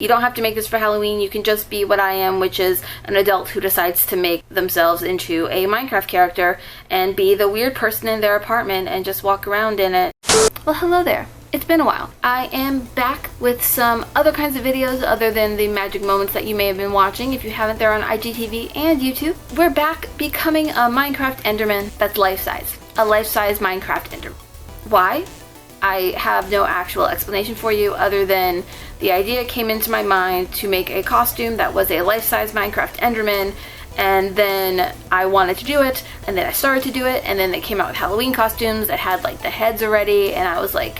You don't have to make this for Halloween, you can just be what I am, which is an adult who decides to make themselves into a Minecraft character and be the weird person in their apartment and just walk around in it. Well, hello there. It's been a while. I am back with some other kinds of videos other than the magic moments that you may have been watching. If you haven't, they're on IGTV and YouTube. We're back becoming a Minecraft Enderman that's life-size. A life-size Minecraft Enderman. Why? I have no actual explanation for you other than the idea came into my mind to make a costume that was a life-size Minecraft Enderman, and then I wanted to do it, and then I started to do it, and then they came out with Halloween costumes that had like the heads already, and I was like,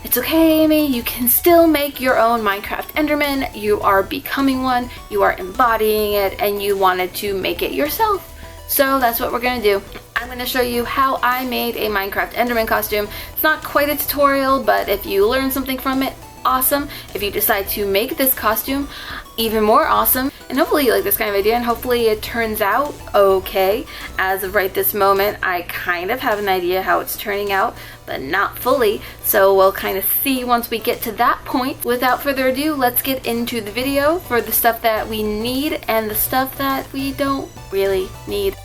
it's okay, Amy, you can still make your own Minecraft Enderman. You are becoming one, you are embodying it, and you wanted to make it yourself. So that's what we're gonna do. I'm going to show you how I made a Minecraft Enderman costume. It's not quite a tutorial, but if you learn something from it, awesome. If you decide to make this costume, even more awesome. And hopefully you like this kind of idea, and hopefully it turns out okay. As of right this moment, I kind of have an idea how it's turning out, but not fully. So we'll kind of see once we get to that point. Without further ado, let's get into the video for the stuff that we need and the stuff that we don't really need.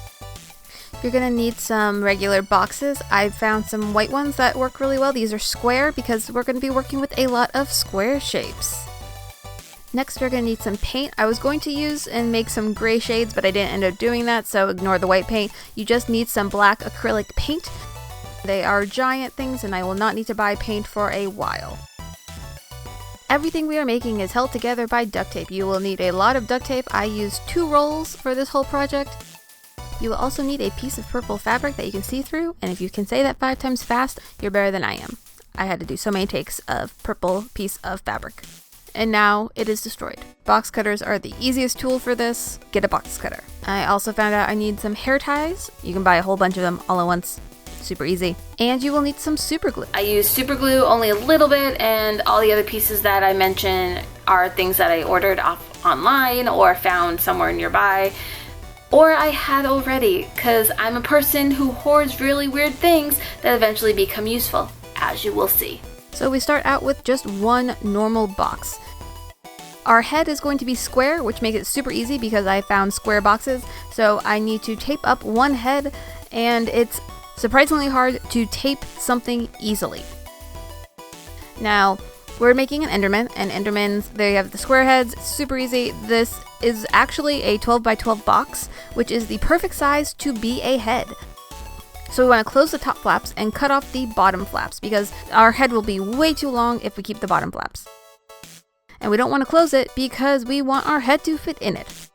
You're going to need some regular boxes. I found some white ones that work really well. These are square because we're going to be working with a lot of square shapes. Next, we're going to need some paint. I was going to use and make some gray shades, but I didn't end up doing that, so ignore the white paint. You just need some black acrylic paint. They are giant things, and I will not need to buy paint for a while. Everything we are making is held together by duct tape. You will need a lot of duct tape. I used 2 rolls for this whole project. You will also need a piece of purple fabric that you can see through, and if you can say that 5 times fast, you're better than I am. I had to do so many takes of purple piece of fabric. And now it is destroyed. Box cutters are the easiest tool for this. Get a box cutter. I also found out I need some hair ties. You can buy a whole bunch of them all at once. Super easy. And you will need some super glue. I use super glue only a little bit, and all the other pieces that I mention are things that I ordered off online or found somewhere nearby. Or I had already, because I'm a person who hoards really weird things that eventually become useful, as you will see. So we start out with just one normal box. Our head is going to be square, which makes it super easy because I found square boxes. So I need to tape up one head, and it's surprisingly hard to tape something easily. Now, we're making an Enderman, and Endermans, they have the square heads, super easy. This is actually a 12 by 12 box, which is the perfect size to be a head. So we want to close the top flaps and cut off the bottom flaps because our head will be way too long if we keep the bottom flaps. And we don't want to close it because we want our head to fit in it.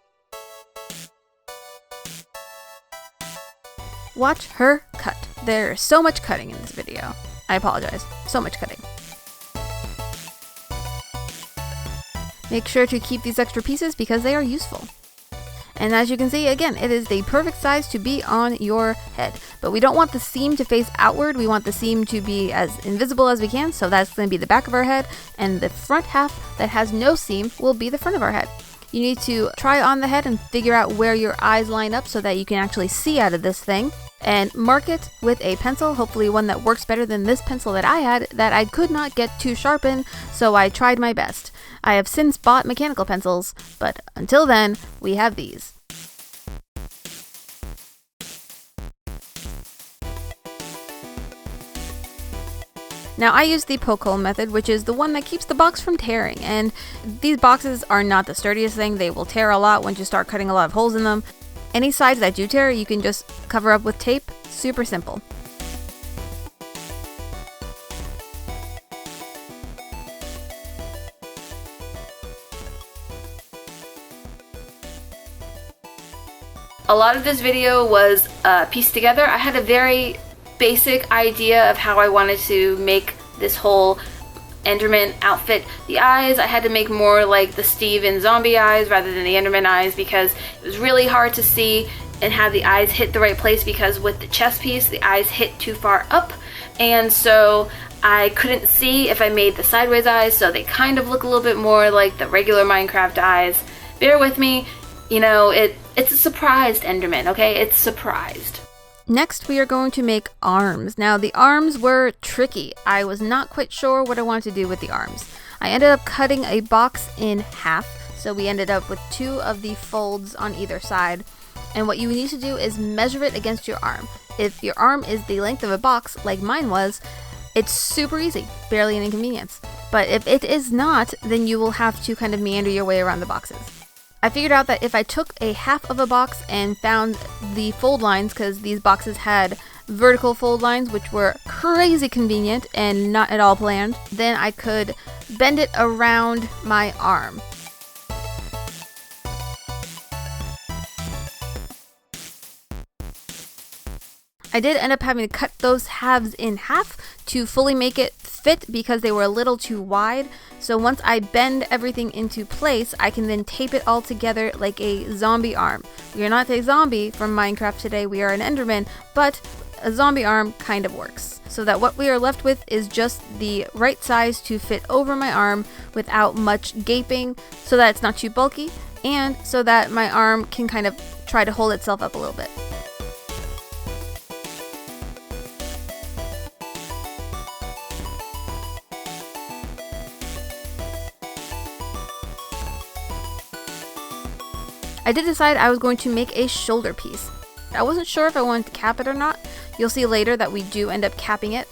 Watch her cut. There's so much cutting in this video. I apologize. So much cutting. Make sure to keep these extra pieces because they are useful. And as you can see, again, it is the perfect size to be on your head. But we don't want the seam to face outward. We want the seam to be as invisible as we can. So that's going to be the back of our head. And the front half that has no seam will be the front of our head. You need to try on the head and figure out where your eyes line up so that you can actually see out of this thing. And mark it with a pencil, hopefully one that works better than this pencil that I had that I could not get to sharpen, so I tried my best. I have since bought mechanical pencils, but until then, we have these. Now I use the poke hole method, which is the one that keeps the box from tearing, and these boxes are not the sturdiest thing. They will tear a lot once you start cutting a lot of holes in them. Any sides that do tear, you can just cover up with tape. Super simple. A lot of this video was pieced together. I had a very basic idea of how I wanted to make this whole Enderman outfit. The eyes, I had to make more like the Steve and zombie eyes rather than the Enderman eyes because it was really hard to see and have the eyes hit the right place because with the chest piece, the eyes hit too far up. And so I couldn't see if I made the sideways eyes, so they kind of look a little bit more like the regular Minecraft eyes. Bear with me, you know, it's a surprised Enderman, okay? It's surprised. Next, we are going to make arms. Now, the arms were tricky. I was not quite sure what I wanted to do with the arms. I ended up cutting a box in half, so we ended up with 2 of the folds on either side. And what you need to do is measure it against your arm. If your arm is the length of a box, like mine was, it's super easy, barely an inconvenience. But if it is not, then you will have to kind of meander your way around the boxes. I figured out that if I took a half of a box and found the fold lines, because these boxes had vertical fold lines, which were crazy convenient and not at all planned, then I could bend it around my arm. I did end up having to cut those halves in half to fully make it fit because they were a little too wide. So once I bend everything into place, I can then tape it all together like a zombie arm. We are not a zombie from Minecraft today, we are an Enderman, but a zombie arm kind of works. So that what we are left with is just the right size to fit over my arm without much gaping, so that it's not too bulky, and so that my arm can kind of try to hold itself up a little bit. I did decide I was going to make a shoulder piece. I wasn't sure if I wanted to cap it or not. You'll see later that we do end up capping it.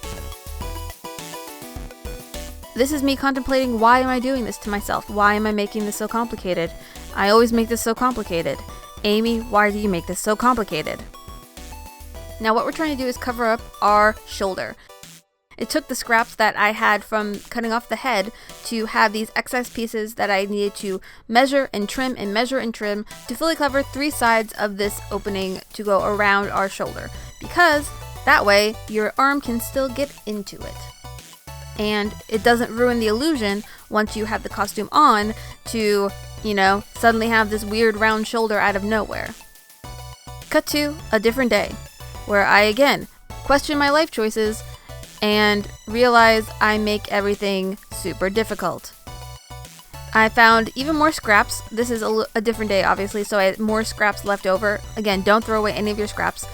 This is me contemplating, why am I doing this to myself? Why am I making this so complicated? I always make this so complicated. Amy, why do you make this so complicated? Now what we're trying to do is cover up our shoulder. It took the scraps that I had from cutting off the head to have these excess pieces that I needed to measure and trim and measure and trim to fully cover 3 sides of this opening to go around our shoulder, because that way your arm can still get into it. And it doesn't ruin the illusion once you have the costume on to, you know, suddenly have this weird round shoulder out of nowhere. Cut to a different day, where I again question my life choices and realize I make everything super difficult. I found even more scraps. This is a different day, obviously, so I had more scraps left over. Again, don't throw away any of your scraps.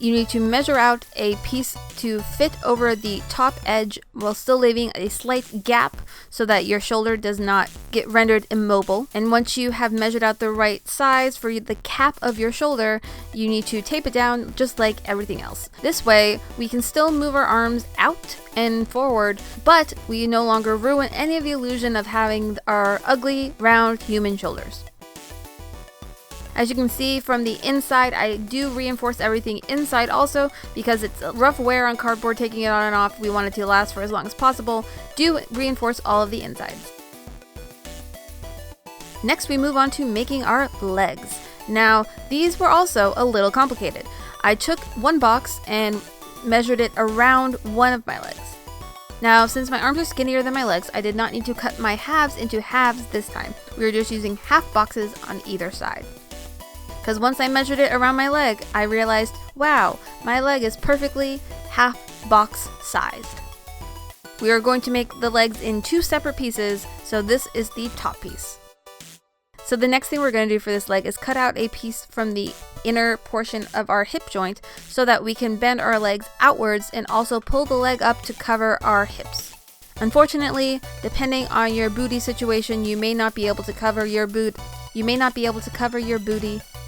You need to measure out a piece to fit over the top edge while still leaving a slight gap so that your shoulder does not get rendered immobile. And once you have measured out the right size for the cap of your shoulder, you need to tape it down just like everything else. This way, we can still move our arms out and forward, but we no longer ruin any of the illusion of having our ugly, round human shoulders. As you can see from the inside, I do reinforce everything inside also because it's a rough wear on cardboard taking it on and off. We want it to last for as long as possible. Do reinforce all of the insides. Next, we move on to making our legs. Now, these were also a little complicated. I took one box and measured it around one of my legs. Now, since my arms are skinnier than my legs, I did not need to cut my halves into halves this time. We were just using half boxes on either side. Because once I measured it around my leg, I realized, wow, my leg is perfectly half box sized. We are going to make the legs in 2 separate pieces, so this is the top piece. So the next thing we're going to do for this leg is cut out a piece from the inner portion of our hip joint so that we can bend our legs outwards and also pull the leg up to cover our hips. Unfortunately, depending on your booty situation, you may not be able to cover your booty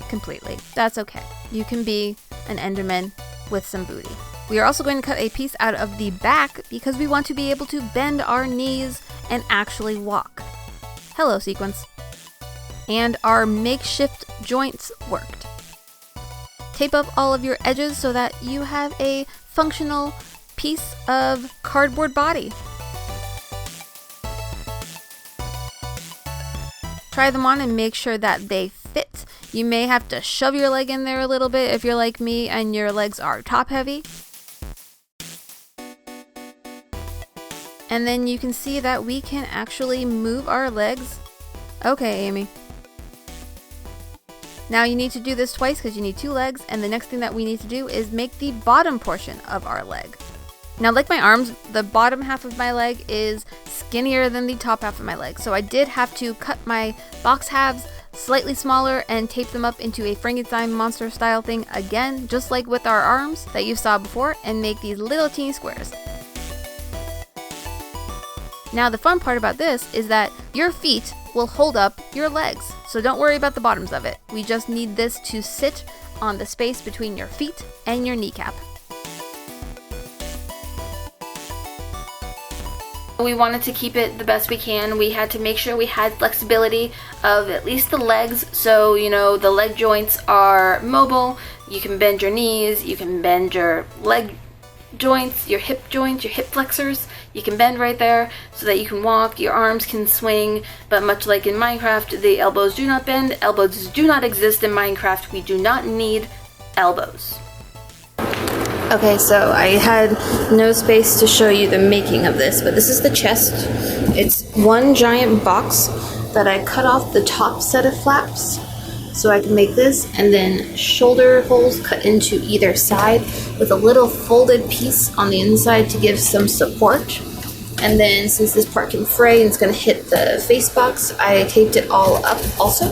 completely. That's okay. You can be an Enderman with some booty. We are also going to cut a piece out of the back because we want to be able to bend our knees and actually walk. Hello, sequence. And our makeshift joints worked. Tape up all of your edges so that you have a functional piece of cardboard body. Try them on and make sure that they fit. You may have to shove your leg in there a little bit if you're like me and your legs are top heavy. And then you can see that we can actually move our legs. Okay, Amy. Now you need to do this twice because you need 2 legs, and the next thing that we need to do is make the bottom portion of our leg. Now, like my arms, the bottom half of my leg is skinnier than the top half of my leg, so I did have to cut my box halves slightly smaller and tape them up into a Frankenstein monster style thing again, just like with our arms that you saw before, and make these little teeny squares. Now the fun part about this is that your feet will hold up your legs, so don't worry about the bottoms of it. We just need this to sit on the space between your feet and your kneecap. We wanted to keep it the best we can. We had to make sure we had flexibility of at least the legs, so you know the leg joints are mobile. You can bend your knees, you can bend your leg joints, your hip flexors. You can bend right there so that you can walk, your arms can swing, but much like in Minecraft, the elbows do not bend. Elbows do not exist in Minecraft. We do not need elbows. Okay, so I had no space to show you the making of this, but this is the chest. It's one giant box that I cut off the top set of flaps so I can make this, and then shoulder holes cut into either side with a little folded piece on the inside to give some support. And then since this part can fray and it's going to hit the face box, I taped it all up also.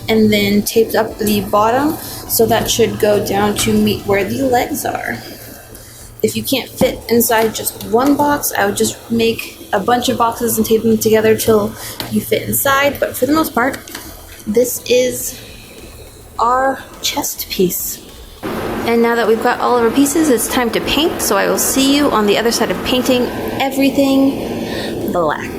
And then taped up the bottom, so that should go down to meet where the legs are. If you can't fit inside just one box, I would just make a bunch of boxes and tape them together till you fit inside, but for the most part, this is our chest piece. And now that we've got all of our pieces, it's time to paint, so I will see you on the other side of painting everything black.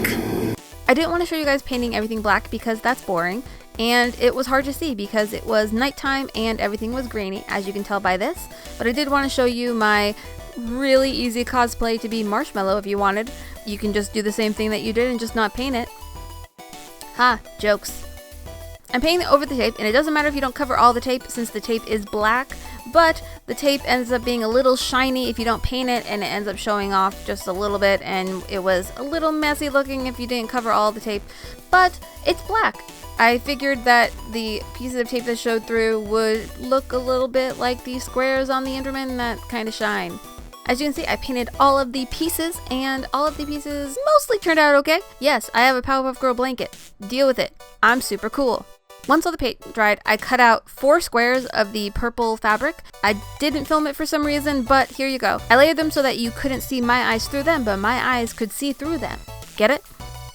I didn't want to show you guys painting everything black because that's boring. And it was hard to see because it was nighttime and everything was grainy, as you can tell by this. But I did want to show you my really easy cosplay to be Marshmallow if you wanted. You can just do the same thing that you did and just not paint it. Ha, jokes. I'm painting it over the tape, and it doesn't matter if you don't cover all the tape since the tape is black, but the tape ends up being a little shiny if you don't paint it, and it ends up showing off just a little bit, and it was a little messy looking if you didn't cover all the tape, but it's black. I figured that the pieces of tape that showed through would look a little bit like the squares on the Enderman that kind of shine. As you can see, I painted all of the pieces, and all of the pieces mostly turned out okay. Yes, I have a Powerpuff Girl blanket. Deal with it. I'm super cool. Once all the paint dried, I cut out 4 squares of the purple fabric. I didn't film it for some reason, but here you go. I layered them so that you couldn't see my eyes through them, but my eyes could see through them. Get it?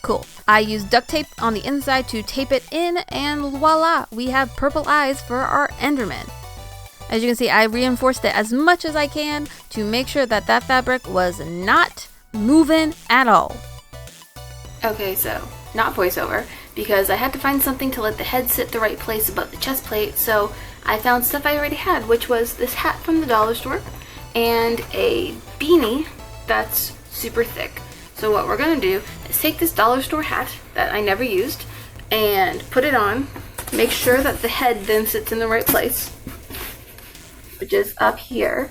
Cool. I used duct tape on the inside to tape it in, and voila, we have purple eyes for our Enderman. As you can see, I reinforced it as much as I can to make sure that that fabric was not moving at all. Okay, so not voiceover, because I had to find something to let the head sit the right place above the chest plate, so I found stuff I already had, which was this hat from the dollar store and a beanie that's super thick. So what we're going to do is take this dollar store hat that I never used and put it on, make sure that the head then sits in the right place, which is up here,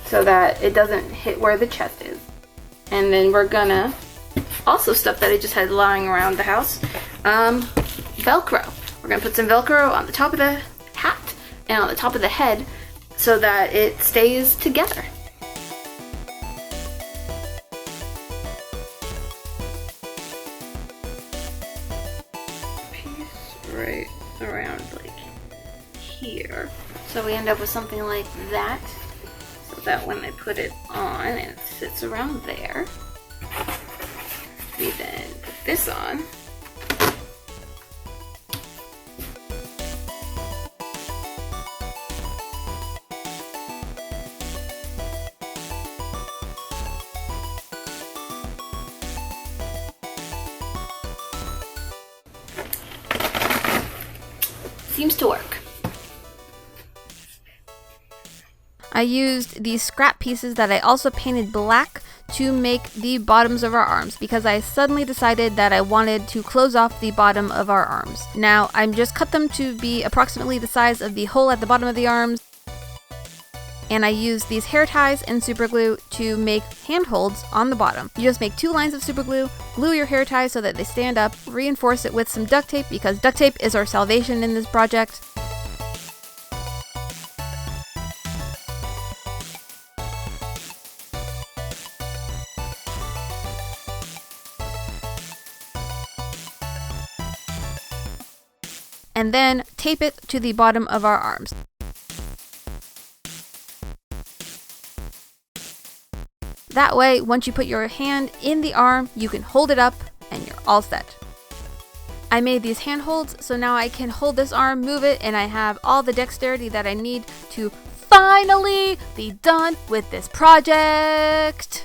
so that it doesn't hit where the chest is. And then we're gonna, also stuff that I just had lying around the house, Velcro. We're gonna put some Velcro on the top of the hat and on the top of the head so that it stays together. Piece right around like here. So we end up with something like that. So that when I put it on and it sits around there, we then put this on. Seems to work. I used these scrap pieces that I also painted black to make the bottoms of our arms because I suddenly decided that I wanted to close off the bottom of our arms. Now, I just cut them to be approximately the size of the hole at the bottom of the arms, and I used these hair ties and super glue to make handholds on the bottom. You just make 2 lines of super glue, glue your hair ties so that they stand up, reinforce it with some duct tape because duct tape is our salvation in this project. And then tape it to the bottom of our arms. That way, once you put your hand in the arm, you can hold it up and you're all set. I made these handholds, so now I can hold this arm, move it, and I have all the dexterity that I need to finally be done with this project.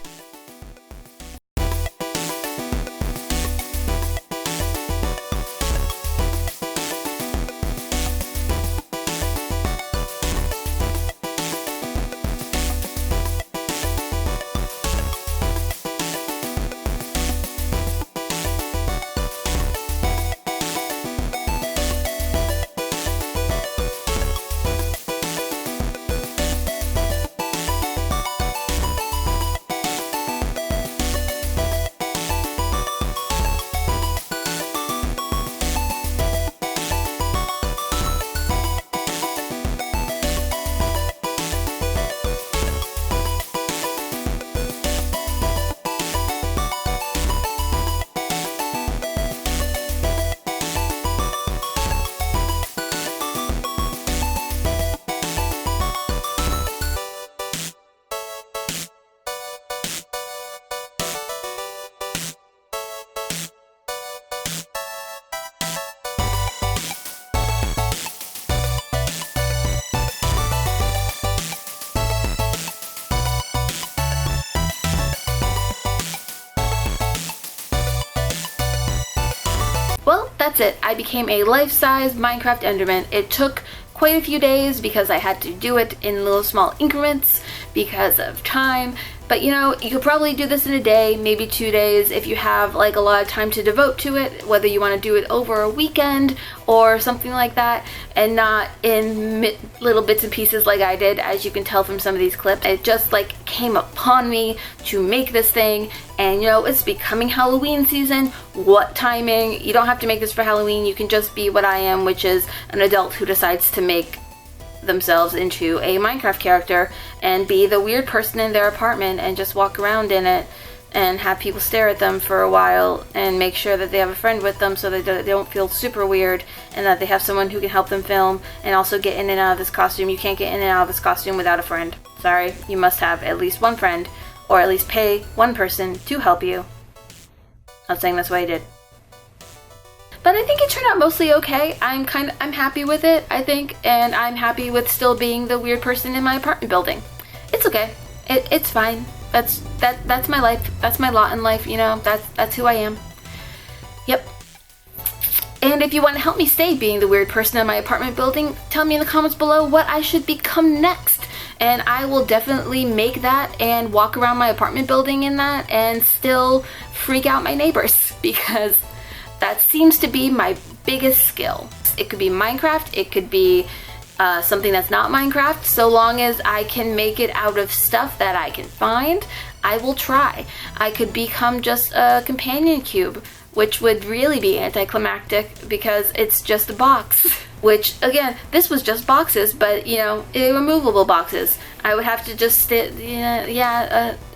Well, that's it. I became a life-size Minecraft Enderman. It took quite a few days because I had to do it in little small increments because of time. But you know, you could probably do this in a day, maybe 2 days, if you have like a lot of time to devote to it, whether you want to do it over a weekend or something like that, and not in little bits and pieces like I did, as you can tell from some of these clips. It just like came upon me to make this thing, and you know, it's becoming Halloween season. What timing? You don't have to make this for Halloween, you can just be what I am, which is an adult who decides to make themselves into a Minecraft character and be the weird person in their apartment and just walk around in it and have people stare at them for a while and make sure that they have a friend with them so that they don't feel super weird, and that they have someone who can help them film and also get in and out of this costume. You can't get in and out of this costume without a friend. Sorry, you must have at least one friend, or at least pay one person to help you. Not saying that's what I did. But I think it turned out mostly okay. I'm happy with it, I think, and I'm happy with still being the weird person in my apartment building. It's okay. It's fine. That's my life. That's my lot in life, you know. That's who I am. Yep. And if you want to help me stay being the weird person in my apartment building, tell me in the comments below what I should become next. And I will definitely make that and walk around my apartment building in that and still freak out my neighbors, because that seems to be my biggest skill. It could be Minecraft, it could be something that's not Minecraft. So long as I can make it out of stuff that I can find, I will try. I could become just a companion cube, which would really be anticlimactic because it's just a box. Which, again, this was just boxes, but, you know, removable boxes. I would have to just, I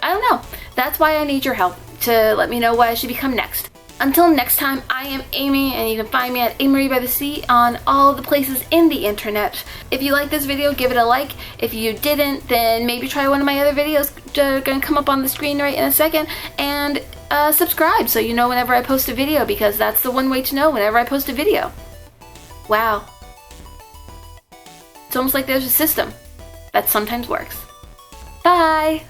don't know. That's why I need your help, to let me know what I should become next. Until next time, I am Amy, and you can find me at Amariebythesea on all the places in the internet. If you like this video, give it a like. If you didn't, then maybe try one of my other videos that are going to come up on the screen right in a second, and subscribe so you know whenever I post a video, because that's the one way to know whenever I post a video. Wow. It's almost like there's a system that sometimes works. Bye!